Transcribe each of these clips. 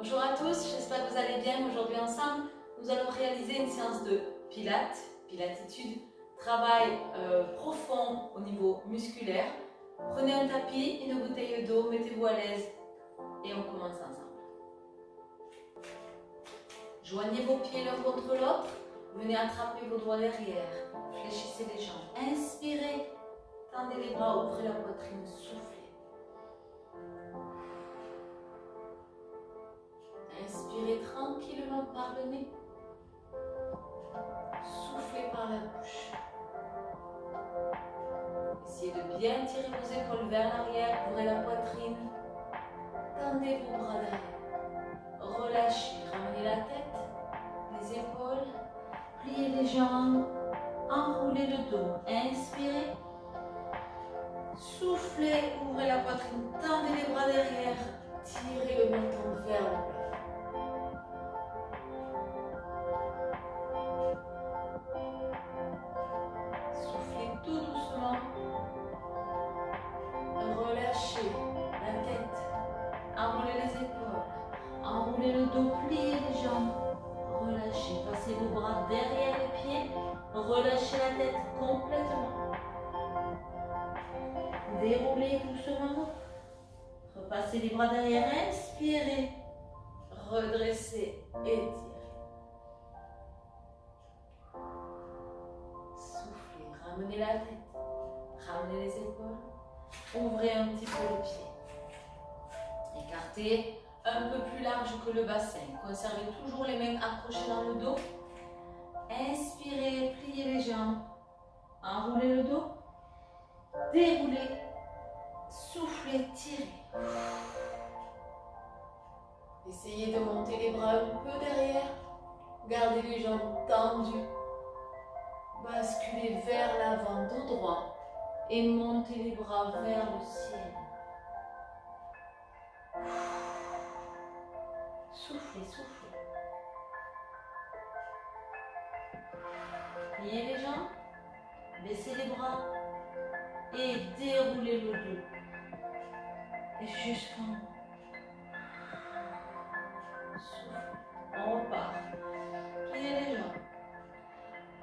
Bonjour à tous, j'espère que vous allez bien. Aujourd'hui ensemble, nous allons réaliser une séance de pilates, pilatitude, travail profond au niveau musculaire. Prenez un tapis, une bouteille d'eau, mettez-vous à l'aise et on commence ensemble. Joignez vos pieds l'un contre l'autre, venez attraper vos doigts derrière, fléchissez les jambes, inspirez, tendez les bras, ouvrez la poitrine, soufflez. Inspirez tranquillement par le nez. Soufflez par la bouche. Essayez de bien tirer vos épaules vers l'arrière, ouvrez la poitrine. Tendez vos bras derrière. Relâchez, ramenez la tête, les épaules. Pliez les jambes. Enroulez le dos. Inspirez. Soufflez, ouvrez la poitrine. Tendez les bras derrière. Tirez le menton vers le plafond. Tout doucement, relâchez la tête, enroulez les épaules, enroulez le dos, pliez les jambes, relâchez, passez vos bras derrière les pieds, relâchez la tête complètement, déroulez doucement, repassez les bras derrière, inspirez, redressez, étirez. Soufflez, ramenez la tête. Ramenez les épaules, ouvrez un petit peu les pieds. Écartez un peu plus large que le bassin. Conservez toujours les mains accrochées dans le dos. Inspirez, pliez les jambes. Enroulez le dos. Déroulez. Soufflez, tirez. Essayez de monter les bras un peu derrière. Gardez les jambes tendues. Basculez vers l'avant, dos droit. Et montez les bras vers le ciel. Soufflez, soufflez. Pliez les jambes, baissez les bras et déroulez le dos. Et jusqu'en haut. Soufflez. On repart. Pliez les jambes.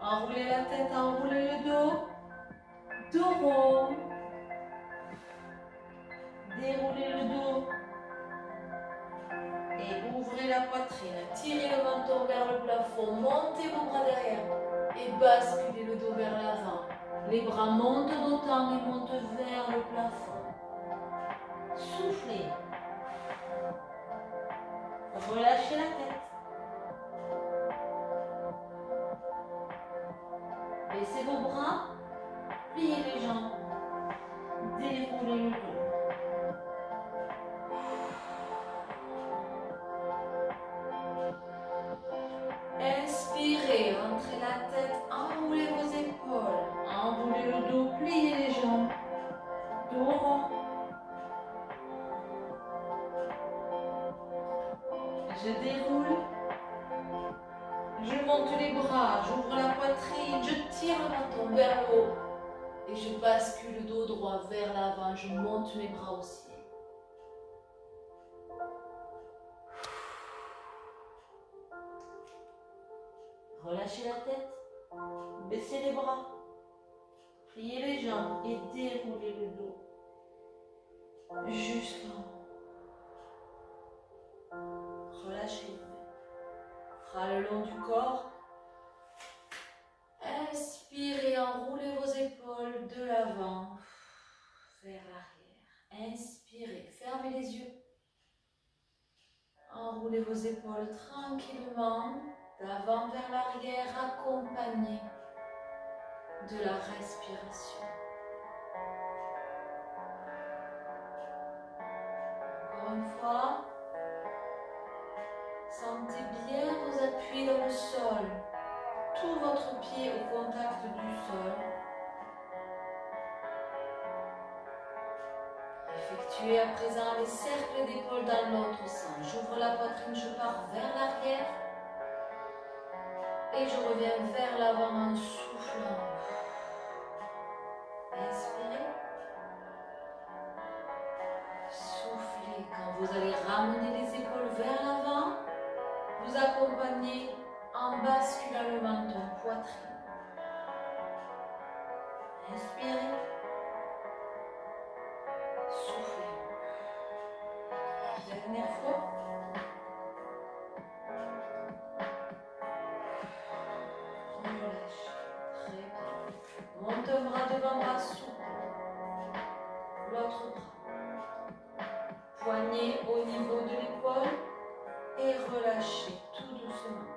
Enroulez la tête, enroulez le dos. Dos rond. Déroulez le dos. Et ouvrez la poitrine. Tirez le menton vers le plafond. Montez vos bras derrière. Et basculez le dos vers l'avant. Les bras montent d'autant et montent vers le plafond. Soufflez. Relâchez la tête. Baissez vos bras. Pliez les jambes. Déroulez le dos. Inspirez, rentrez la tête, enroulez vos épaules, enroulez le dos, pliez les jambes, dos rond. Je déroule, je monte les bras, j'ouvre la poitrine, je tire le menton vers le haut et je bascule le dos droit vers l'avant, je monte mes bras au ciel. Relâchez la tête, baissez les bras, pliez les jambes et déroulez le dos jusqu'en haut. Relâchez les mains, bras le long du corps. Inspirez, enroulez vos épaules de l'avant vers l'arrière. Inspirez, fermez les yeux. Enroulez vos épaules tranquillement. D'avant vers l'arrière, accompagné de la respiration. Encore une fois, sentez bien vos appuis dans le sol, tout votre pied au contact du sol. Effectuez à présent les cercles d'épaules dans l'autre sens. J'ouvre la poitrine, je pars vers l'arrière. Et je reviens vers l'avant en soufflant. Inspirez. Soufflez. Quand vous allez ramener les épaules vers l'avant, poignet en basculant le menton, poitrine. Inspirez. Soufflez. Dernière fois. Relâchez. Très bien. Monte un bras devant, bras souple. L'autre bras. Poignet au niveau de l'épaule et relâchez tout doucement.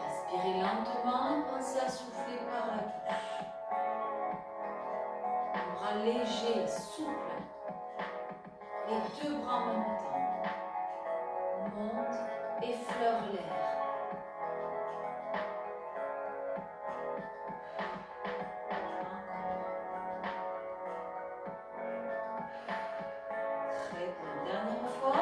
Respirez lentement, pensez à souffler par la bouche. Un bras léger, souple. Les deux bras en même temps. Monte, effleure l'air. Très bien. Dernière fois.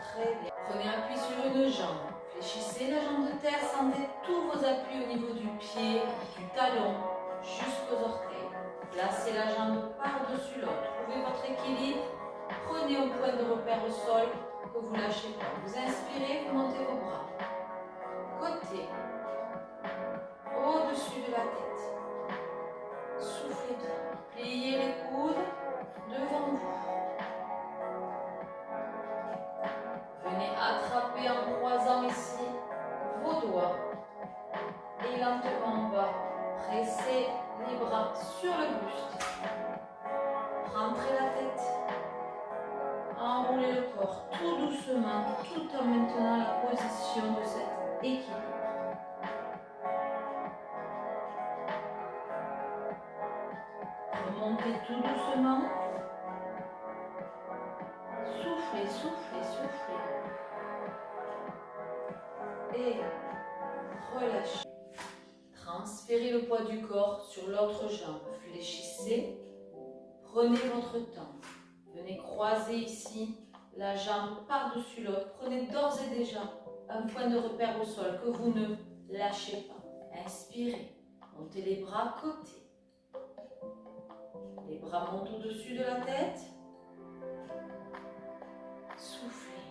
Très bien. Prenez appui sur une jambe. Fléchissez la jambe de terre. Sentez tous vos appuis au niveau du pied, du talon, jusqu'aux orteils. Placez la jambe par-dessus l'autre. Trouvez votre équilibre. Prenez un point de repère au sol que vous ne lâchez pas. Vous inspirez, vous montez vos bras. Côté. Au-dessus de la tête. Soufflez bien. Pliez les coudes devant vous. Venez attraper en croisant ici vos doigts. Et lentement en bas, pressez les bras sur le buste. Rentrez la tête. Enroulez le corps tout doucement, tout en maintenant la position de cet équilibre. Remontez tout doucement. Soufflez, soufflez, soufflez. Et relâchez. Transférez le poids du corps sur l'autre jambe. Fléchissez. Prenez votre temps. Venez croiser ici la jambe par-dessus l'autre. Prenez d'ores et déjà un point de repère au sol que vous ne lâchez pas. Inspirez. Montez les bras côté. Les bras montent au-dessus de la tête. Soufflez.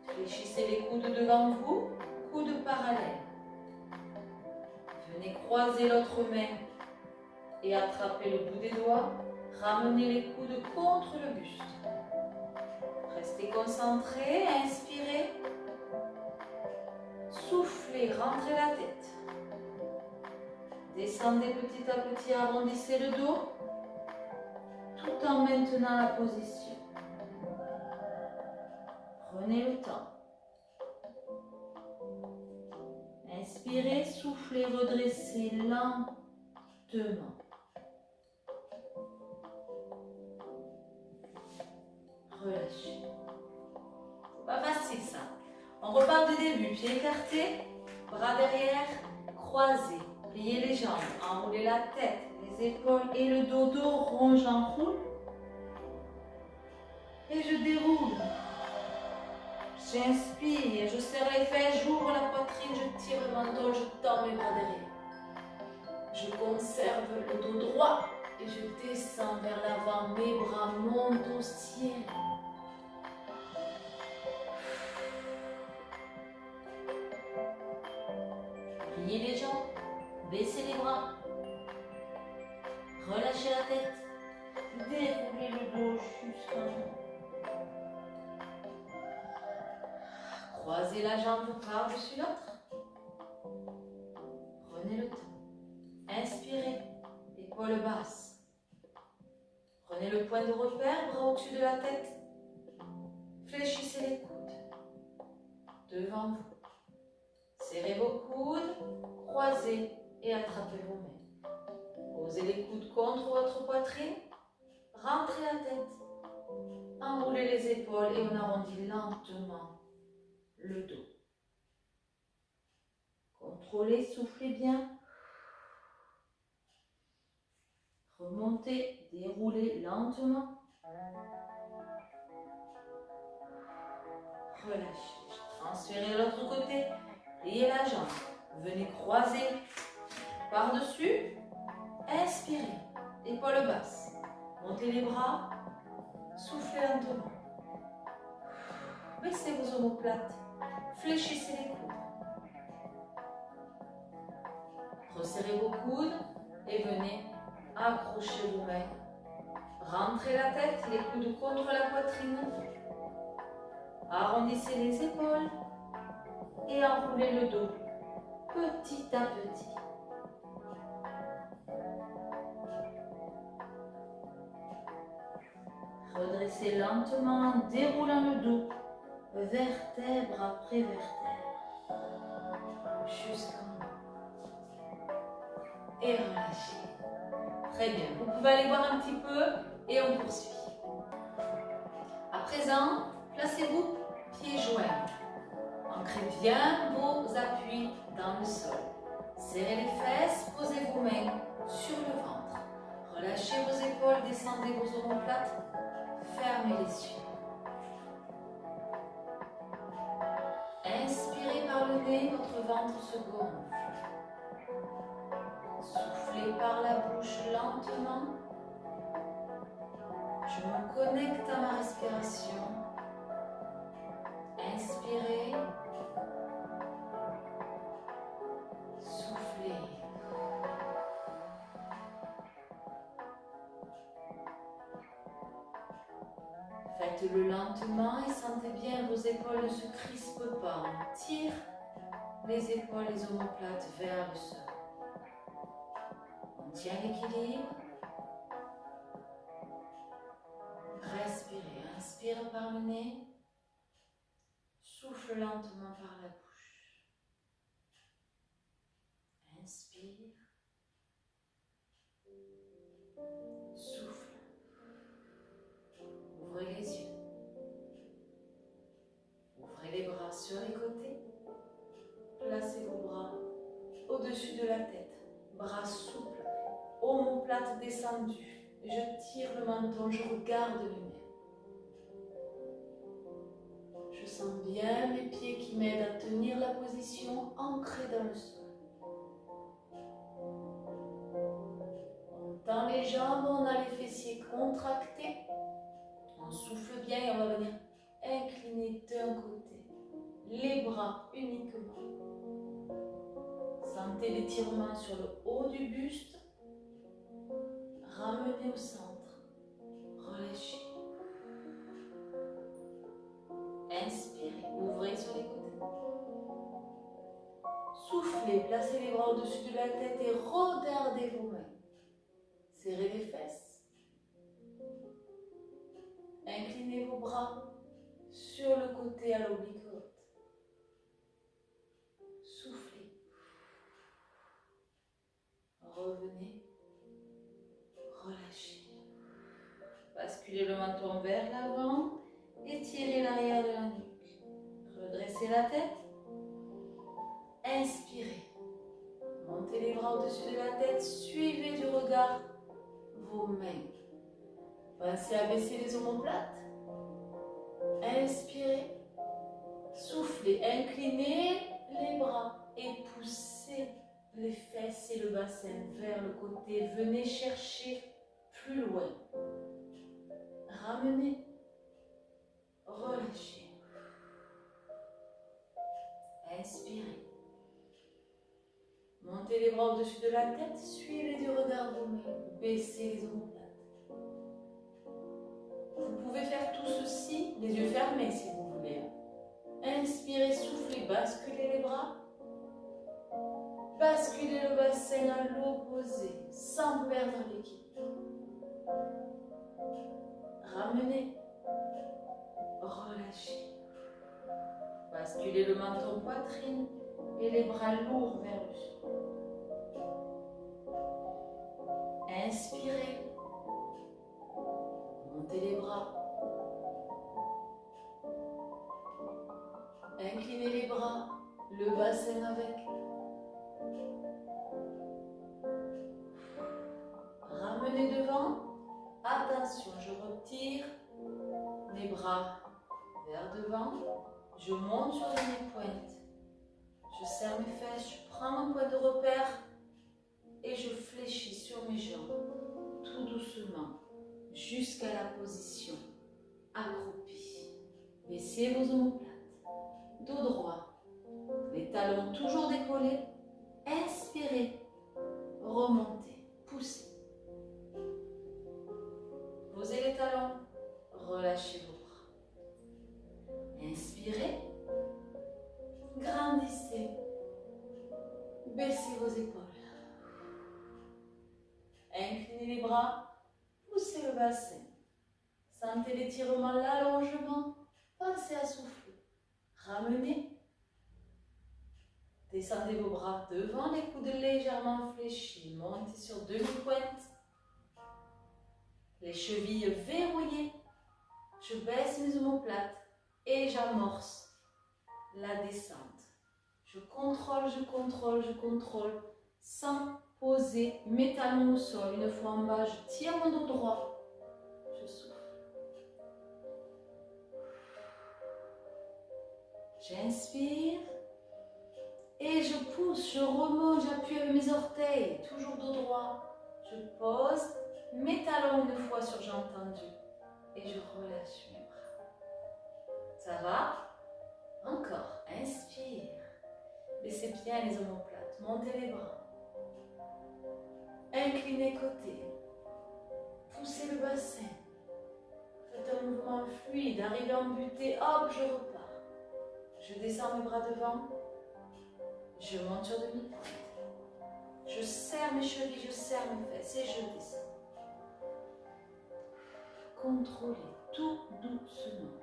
Fléchissez les coudes devant vous. Coudes parallèles. Venez croiser l'autre main et attrapez le bout des doigts. Ramenez les coudes contre le buste. Restez concentré, inspirez. Soufflez, rentrez la tête. Descendez petit à petit, arrondissez le dos, tout en maintenant la position. Prenez le temps. Inspirez, soufflez, redressez lentement. Relâchez. C'est pas facile ça. On repart du début. Pieds écartés, bras derrière, croisés. Pliez les jambes, enroulez la tête, les épaules et le dos. Rond, j'enroule. Et je déroule. J'inspire, je serre les fesses, j'ouvre la poitrine, je tire le menton, je tends mes bras derrière. Je conserve le dos droit et je descends vers l'avant. Mes bras montent au ciel. Pliez les jambes, baissez les bras. Relâchez la tête. Déroulez le dos jusqu'en haut. Croisez la jambe par-dessus l'autre. Prenez le temps. Inspirez, épaules basses. Prenez le point de repère, bras au-dessus de la tête. Fléchissez les coudes. Devant vous. Serrez vos coudes, croisez et attrapez vos mains. Posez les coudes contre votre poitrine. Rentrez la tête. Enroulez les épaules et on arrondit lentement le dos. Contrôlez, soufflez bien. Remontez, déroulez lentement. Relâchez. Transférez de l'autre côté. Pliez la jambe. Venez croiser Par-dessus, inspirez, épaules basses. Montez les bras, soufflez lentement. Baissez vos omoplates, fléchissez les coudes. Resserrez vos coudes et venez accrocher vos mains. Rentrez la tête, les coudes contre la poitrine. Arrondissez les épaules et enroulez le dos petit à petit. Redressez lentement en déroulant le dos, vertèbre après vertèbre, jusqu'en haut. Et relâchez. Très bien, vous pouvez aller voir un petit peu et on poursuit. À présent, placez-vous pieds joints. Ancrez bien vos appuis dans le sol. Serrez les fesses, posez vos mains sur le ventre. Relâchez vos épaules, descendez vos omoplates. Fermez les yeux. Inspirez par le nez, votre ventre se gonfle. Soufflez par la bouche lentement. Je me connecte à ma respiration. Inspirez. Soufflez. Faites-le lentement et sentez bien vos épaules ne se crispent pas. On tire les épaules, les omoplates vers le sol. On tient l'équilibre. Respirez. Inspire par le nez. Souffle lentement par la bouche. Inspire. Souffle. Ouvrez les yeux. Ouvrez les bras sur les côtés. Placez vos bras au-dessus de la tête. Bras souples. Omoplate descendue. Je tire le menton, je regarde les mains. Je sens bien mes pieds qui m'aident à tenir la position ancrée dans le sol. On tend les jambes, on a les fessiers contractés. On souffle bien et on va venir incliner d'un côté. Les bras uniquement. Sentez l'étirement sur le haut du buste. Ramenez au centre. Relâchez. Inspirez. Ouvrez sur les côtés. Soufflez. Placez les bras au-dessus de la tête et regardez vos mains. Serrez les fesses. Inclinez vos bras sur le côté à l'oblique haute. Soufflez. Revenez. Relâchez. Basculez le menton vers l'avant. Étirez l'arrière de la nuque. Redressez la tête. Inspirez. Montez les bras au-dessus de la tête. Suivez du regard vos mains. Pensez à baisser les omoplates. Inspirez. Soufflez. Inclinez les bras et poussez les fesses et le bassin vers le côté. Venez chercher plus loin. Ramenez. Relâchez. Inspirez. Montez les bras au-dessus de la tête. Suivez du regard vos mains. Baissez les omoplates. Vous pouvez faire tout ceci, les yeux fermés si vous voulez. Inspirez, soufflez, basculez les bras. Basculez le bassin à l'opposé, sans perdre l'équilibre. Ramenez. Relâchez. Basculez le menton poitrine et les bras lourds vers le sol. Inspirez. Montez les bras. Inclinez les bras, le bassin avec. Ramenez devant. Attention, je retire les bras vers devant. Je monte sur mes pointes. Je serre mes fesses, je prends un point de repère et je fléchis sur mes jambes tout doucement jusqu'à la position accroupie. Baissez vos omoplates, dos droit, les talons toujours décollés. Inspirez, remontez, poussez. Posez les talons, relâchez vos bras. Inspirez, grandissez, baissez vos épaules. Inclinez les bras, poussez le bassin. Sentez l'étirement, l'allongement. Pensez à souffler. Ramenez. Descendez vos bras devant, les coudes légèrement fléchis. Montez sur demi-pointe. Les chevilles verrouillées. Je baisse mes omoplates et j'amorce la descente. Je contrôle, je contrôle, je contrôle sans poser mes talons au sol. Une fois en bas, je tire mon dos droit. Je souffle. J'inspire et je pousse, je remonte, j'appuie avec mes orteils, toujours dos droit. Je pose mes talons une fois sur j'ai entendu et je relâche mes bras. Ça va? Encore, inspire. Baissez bien les omoplates, montez les bras. Inclinez côté. Poussez le bassin. Faites un mouvement fluide, arrivez en butée, hop, je repars. Je descends mes bras devant. Je monte sur demi-pointe. Je serre mes chevilles, je serre mes fesses et je descends. Contrôlez tout doucement.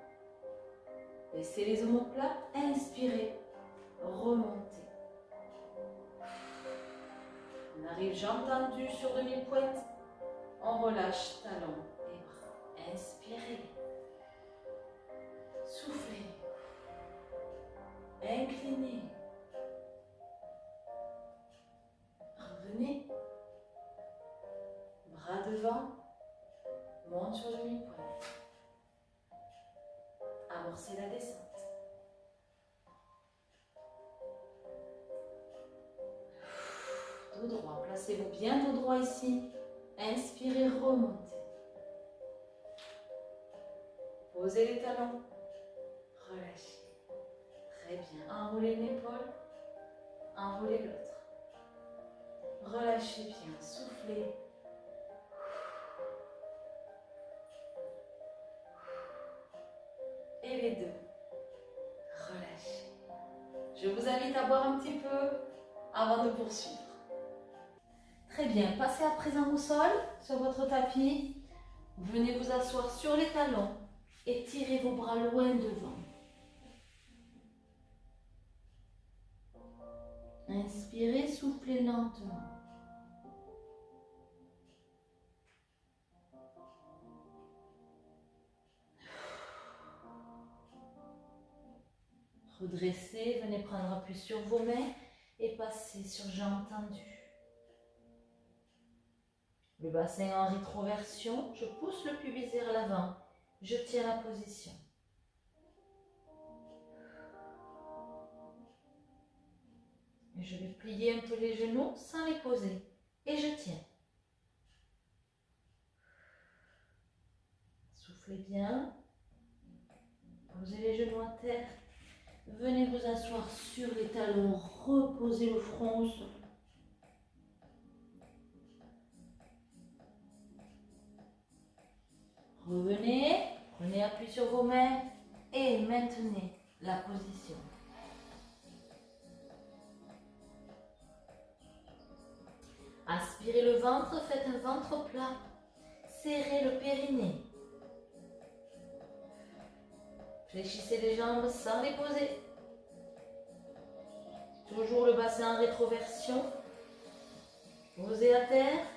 Baissez les omoplates, inspirez, remontez. On arrive jambes tendues sur demi-pointe. On relâche talons et bras. Inspirez. Soufflez. Inclinez. Revenez. Bras devant. Monte sur demi-pointe. Amorcez la descente. Dos droit. Placez-vous bien dos droit ici. Inspirez, remontez. Posez les talons. Relâchez. Très bien. Enroulez une épaule. Enroulez l'autre. Relâchez bien. Soufflez. Et les deux. Relâchez. Je vous invite à boire un petit peu avant de poursuivre. Très bien. Passez à présent au sol, sur votre tapis. Venez vous asseoir sur les talons et tirez vos bras loin devant. Inspirez, soufflez lentement. Redressez, venez prendre appui sur vos mains et passez sur jambes tendues. Le bassin en rétroversion, je pousse le pubis vers l'avant, je tiens la position. Et je vais plier un peu les genoux sans les poser et je tiens. Soufflez bien, posez les genoux à terre, venez vous asseoir sur les talons, reposez le front au sol. Revenez, prenez appui sur vos mains et maintenez la position. Aspirez le ventre, faites un ventre plat. Serrez le périnée. Fléchissez les jambes sans les poser. Toujours le bassin en rétroversion. Posez à terre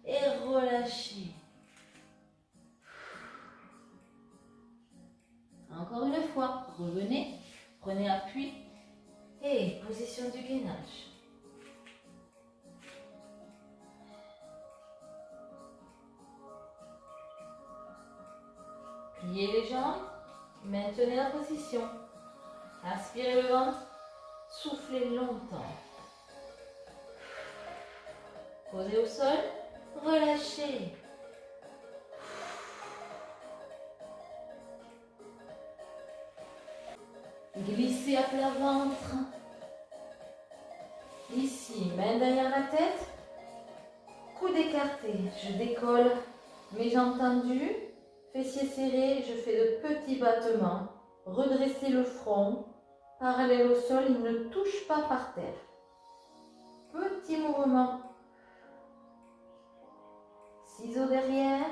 et relâchez. Encore une fois, revenez, prenez appui et position du gainage. Pliez les jambes, maintenez la position. Aspirez le ventre, soufflez longtemps. Posez au sol, relâchez. Glissez à plat ventre. Ici, main derrière la tête. Coude écarté. Je décolle mes jambes tendues. Fessiers serrés. Je fais de petits battements. Redressez le front. Parallèle au sol, il ne touche pas par terre. Petit mouvement. Ciseaux derrière.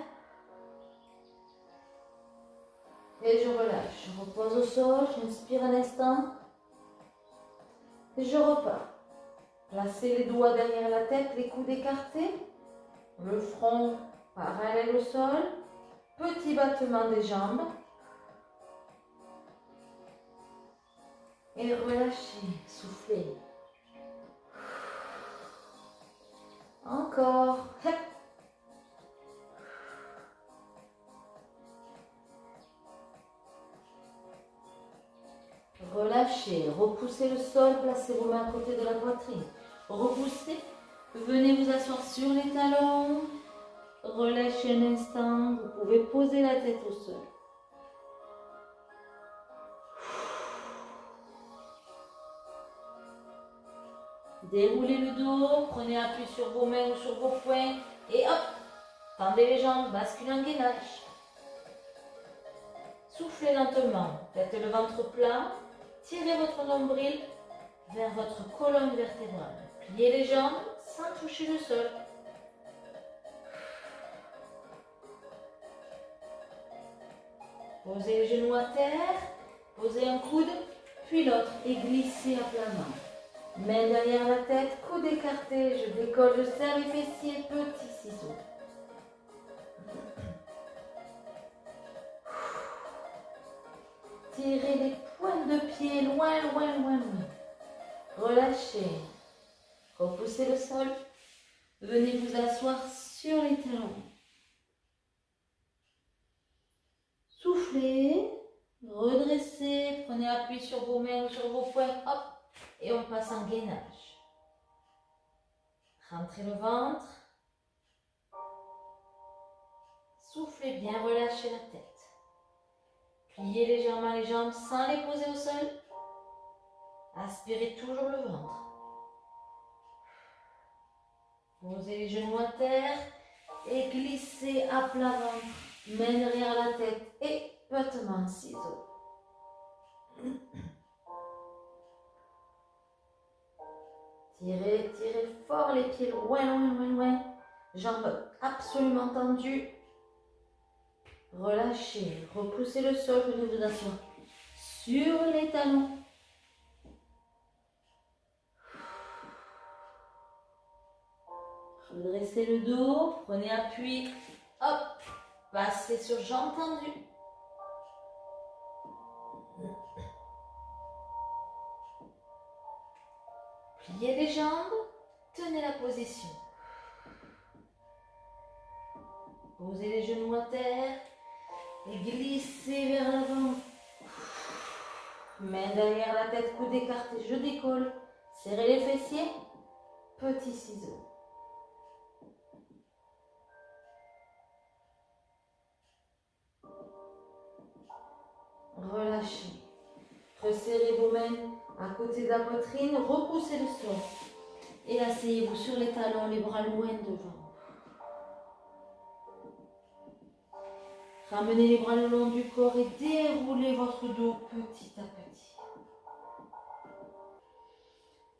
Et je relâche. Je repose au sol. J'inspire un instant. Et je repars. Placez les doigts derrière la tête, les coudes écartés. Le front parallèle au sol. Petit battement des jambes. Et relâchez. Soufflez. Encore. Hop. Relâchez, repoussez le sol, placez vos mains à côté de la poitrine. Repoussez, venez vous asseoir sur les talons. Relâchez un instant, vous pouvez poser la tête au sol. Déroulez le dos, prenez appui sur vos mains ou sur vos poings et hop, tendez les jambes, basculez en gainage. Soufflez lentement, faites le ventre plat. Tirez votre nombril vers votre colonne vertébrale. Pliez les jambes sans toucher le sol. Posez les genoux à terre. Posez un coude, puis l'autre et glissez à plat ventre. Main derrière la tête, coude écarté. Je décolle, je serre les fessiers, petits ciseaux. Tirez les pointes de pied loin, loin, loin, loin. Relâchez. Repoussez le sol. Venez vous asseoir sur les talons. Soufflez. Redressez. Prenez appui sur vos mains ou sur vos poings. Hop. Et on passe en gainage. Rentrez le ventre. Soufflez bien. Relâchez la tête. Pliez légèrement les jambes sans les poser au sol. Aspirez toujours le ventre. Posez les genoux à terre et glissez à plat ventre. Main derrière la tête et battement de ciseaux. Tirez, tirez fort les pieds loin, loin, loin, loin. Jambes absolument tendues. Relâchez, repoussez le sol, venez vous asseoir sur les talons. Redressez le dos, prenez appui, hop, passez sur jambes tendues. Pliez les jambes, tenez la position. Posez les genoux à terre et glissez vers l'avant. Main derrière la tête, coude écarté, je décolle. Serrez les fessiers, petits ciseaux. Relâchez. Resserrez vos mains à côté de la poitrine, repoussez le sol. Et asseyez-vous sur les talons, les bras loin devant. Ramenez les bras le long du corps et déroulez votre dos petit à petit.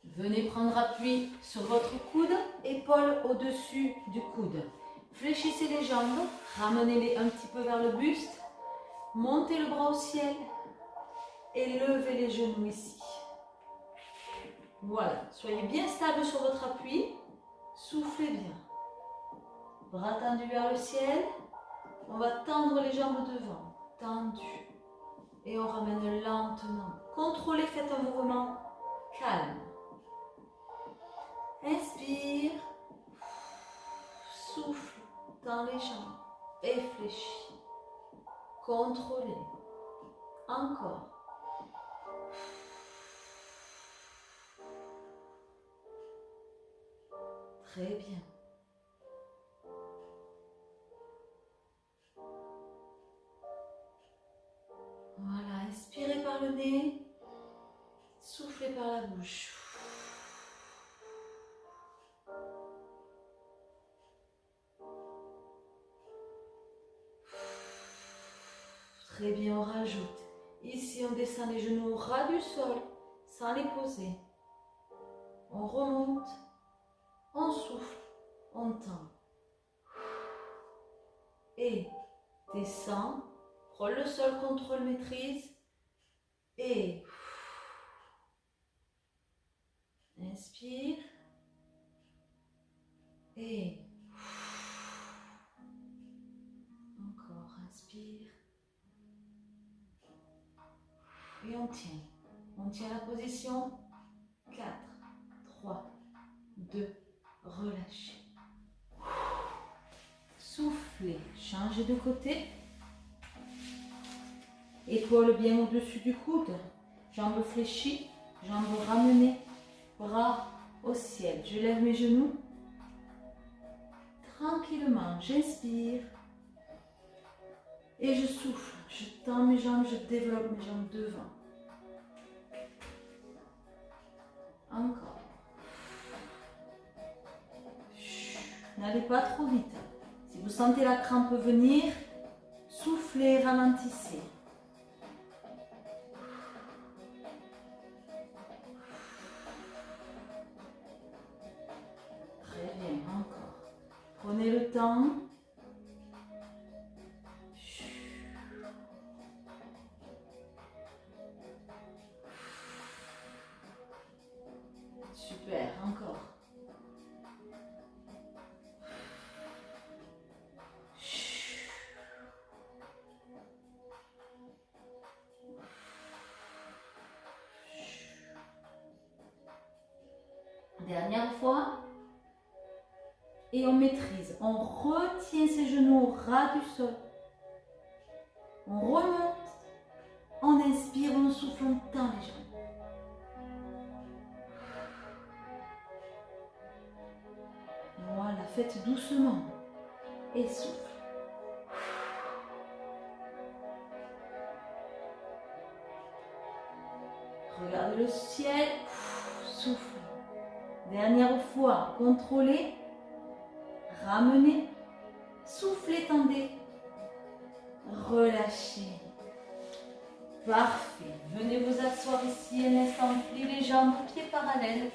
Venez prendre appui sur votre coude, épaule au-dessus du coude. Fléchissez les jambes, ramenez-les un petit peu vers le buste. Montez le bras au ciel et levez les genoux ici. Voilà, soyez bien stable sur votre appui. Soufflez bien. Bras tendus vers le ciel. On va tendre les jambes devant, tendues. Et on ramène lentement. Contrôlez, faites un mouvement calme. Inspire. Souffle dans les jambes. Et fléchis. Contrôlez. Encore. Très bien. nez, soufflez par la bouche. Très bien, on rajoute. Ici, on descend les genoux au ras du sol, sans les poser. On remonte, on souffle, on tend. Et descend, prends le sol, contrôle, maîtrise. Et inspire. Et encore, inspire. Et on tient. On tient la position. 4, 3, 2, relâchez. Soufflez, changez de côté. Épaules bien au-dessus du coude. Jambes fléchies, jambes ramenées. Bras au ciel. Je lève mes genoux. Tranquillement, j'inspire. Et je souffle. Je tends mes jambes, je développe mes jambes devant. Encore. N'allez pas trop vite. Si vous sentez la crampe venir, soufflez, ralentissez. Très bien, encore. Prenez le temps. Super, encore. Dernière fois. Et on maîtrise. On retient ses genoux au ras du sol. On remonte. On inspire, on souffle, on tend les jambes. Voilà, faites doucement. Et souffle. Regardez le ciel. Souffle. Dernière fois, contrôlez. Ramenez. Soufflez, tendez. Relâchez. Parfait. Venez vous asseoir ici un instant. Pliez les jambes, pieds parallèles.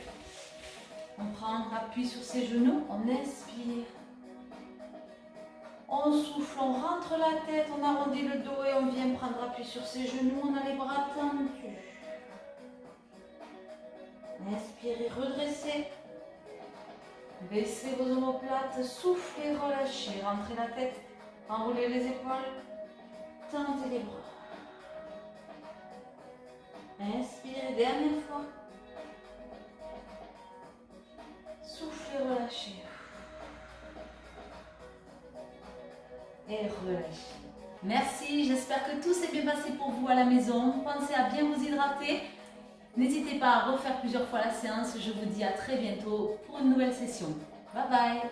On prend appui sur ses genoux. On inspire. On souffle, on rentre la tête, on arrondit le dos et on vient prendre appui sur ses genoux. On a les bras tendus. Inspirez, redressez. Baissez vos omoplates, soufflez, relâchez. Rentrez la tête, enroulez les épaules, tendez les bras. Inspirez, dernière fois. Soufflez, relâchez. Et relâchez. Merci, j'espère que tout s'est bien passé pour vous à la maison. Pensez à bien vous hydrater. N'hésitez pas à refaire plusieurs fois la séance. Je vous dis à très bientôt pour une nouvelle session. Bye bye.